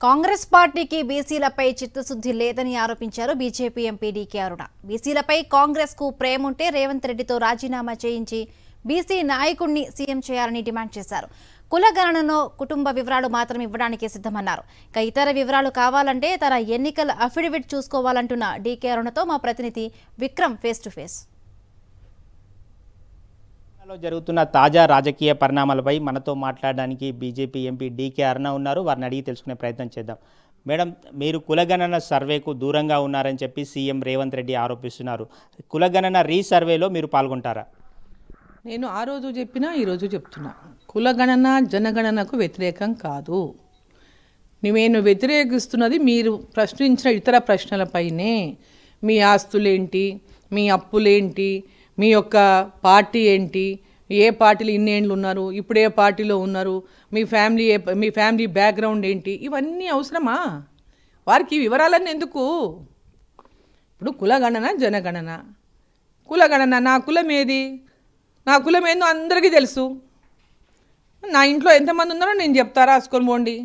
కాంగ్రెస్ పార్టీకి బీసీలపై చిత్తశుద్ధి లేదని ఆరోపించారు బీజేపీ ఎంపీ డీకే అరుణ. బీసీలపై కాంగ్రెస్ కు ప్రేముంటే రేవంత్ రెడ్డితో రాజీనామా చేయించి బీసీ నాయకుడిని సీఎం చేయాలని డిమాండ్ చేశారు. కులగణనలో కుటుంబ వివరాలు మాత్రం ఇవ్వడానికి సిద్ధమన్నారు. ఇక ఇతర వివరాలు కావాలంటే తన ఎన్నికల అఫిడవిట్ చూసుకోవాలంటున్న డీకే అరుణతో మా ప్రతినిధి విక్రమ్ ఫేస్ టు ఫేస్. జరుగుతున్న తాజా రాజకీయ పరిణామాలపై మనతో మాట్లాడడానికి బీజేపీ ఎంపీ డీకే అరుణ ఉన్నారు. వారిని అడిగి తెలుసుకునే ప్రయత్నం చేద్దాం. మేడం, మీరు కులగణన సర్వేకు దూరంగా ఉన్నారని చెప్పి సీఎం రేవంత్ రెడ్డి ఆరోపిస్తున్నారు. కులగణన రీసర్వేలో మీరు పాల్గొంటారా? నేను ఆ రోజు చెప్పినా ఈరోజు చెప్తున్నా, కులగణన జనగణనకు వ్యతిరేకం కాదు. నేను వ్యతిరేకిస్తున్నది మీరు ప్రశ్నించిన ఇతర ప్రశ్నలపైనే. మీ ఆస్తులేంటి, మీ అప్పులేంటి, మీ యొక్క పార్టీ ఏంటి, ఏ పార్టీలు ఇన్నేళ్ళు ఉన్నారు, ఇప్పుడు ఏ పార్టీలో ఉన్నారు, మీ ఫ్యామిలీ బ్యాక్గ్రౌండ్ ఏంటి, ఇవన్నీ అవసరమా? వారికి వివరాలన్నీ ఎందుకు? ఇప్పుడు కులగణన జనగణన. కులగణన నా కులం ఏది, నా కులం ఏందో అందరికీ తెలుసు. నా ఇంట్లో ఎంతమంది ఉన్నారో నేను చెప్తా, రాసుకొని పోండి.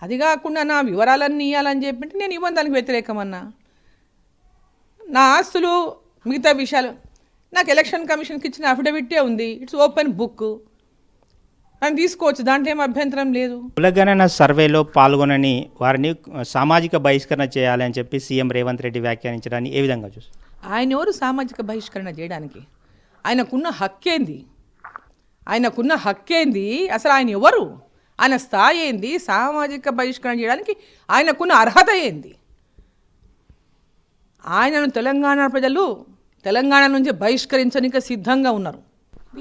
అది కాకుండా నా వివరాలన్నీ ఇవ్వాలని చెప్పి నేను ఇవ్వను, దానికి వ్యతిరేకమన్నా. నా ఆస్తులు మిగతా విషయాలు నాకు ఎలక్షన్ కమిషన్కి ఇచ్చిన అఫిడవిటే ఉంది. ఇట్స్ ఓపెన్ బుక్, అని తీసుకోవచ్చు, దాంట్లో ఏం అభ్యంతరం లేదు. కులగణన సర్వేలో పాల్గొనని వారిని సామాజిక బహిష్కరణ చేయాలని చెప్పి సీఎం రేవంత్ రెడ్డి వ్యాఖ్యానించడాన్ని ఏ విధంగా చూస్తారు? ఆయన ఎవరు సామాజిక బహిష్కరణ చేయడానికి? ఆయనకున్న హక్కేంది? ఆయనకున్న హక్కేంది? అసలు ఆయన ఎవరు? ఆయన స్థాయి ఏంది? సామాజిక బహిష్కరణ చేయడానికి ఆయనకున్న అర్హత ఏంది? ఆయనను తెలంగాణ ప్రజలు తెలంగాణ నుంచి బహిష్కరించడానికి సిద్ధంగా ఉన్నారు.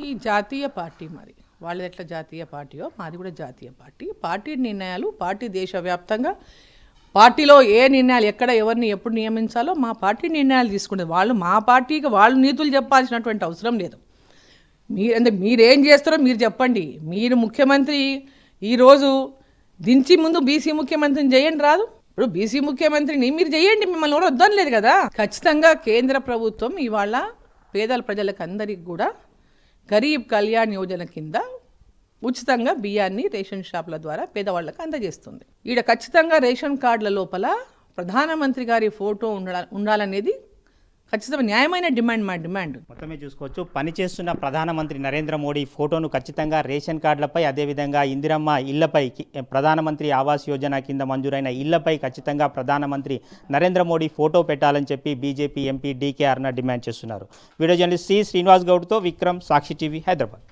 ఈ జాతీయ పార్టీ, మరి వాళ్ళది ఎట్లా జాతీయ పార్టీయో మాది కూడా జాతీయ పార్టీ. పార్టీ నిర్ణయాలు, పార్టీ దేశవ్యాప్తంగా పార్టీలో ఏ నిర్ణయాలు ఎక్కడ ఎవరిని ఎప్పుడు నియమించాలో మా పార్టీ నిర్ణయాలు తీసుకుంటుంది. వాళ్ళు మా పార్టీకి వాళ్ళు నీతులు చెప్పాల్సినటువంటి అవసరం లేదు. మీరేం చేస్తారో మీరు చెప్పండి. మీరు ముఖ్యమంత్రి ఈరోజు దించి ముందు బీసీ ముఖ్యమంత్రిని చేయండి, రాదు? ఇప్పుడు బీసీ ముఖ్యమంత్రిని మీరు చేయండి, మిమ్మల్ని ఎవరు వద్దని లేదు కదా. ఖచ్చితంగా కేంద్ర ప్రభుత్వం ఇవాళ పేదల ప్రజలకు అందరికీ కూడా గరీబ్ కళ్యాణ్ యోజన కింద ఉచితంగా బియ్యాన్ని రేషన్ షాపుల ద్వారా పేదవాళ్ళకి అందజేస్తుంది. ఈడ ఖచ్చితంగా రేషన్ కార్డుల లోపల ప్రధానమంత్రి గారి ఫోటో ఉండాలనేది ఖచ్చితంగా న్యాయమైన డిమాండ్. మా డిమాండ్ మొత్తమే చూసుకోవచ్చు. పనిచేస్తున్న ప్రధానమంత్రి నరేంద్ర మోడీ ఫోటోను ఖచ్చితంగా రేషన్ కార్డులపై, అదేవిధంగా ఇందిరమ్మ ఇళ్లపై, ప్రధానమంత్రి ఆవాస్ యోజన కింద మంజూరైన ఇళ్లపై ఖచ్చితంగా ప్రధానమంత్రి నరేంద్ర మోడీ ఫోటో పెట్టాలని చెప్పి BJP MP DK Aruna demand చేస్తున్నారు. వీడియో జర్నలిస్ట్ సి శ్రీనివాస్ గౌడ్తో విక్రమ్, సాక్షి టీవీ, హైదరాబాద్.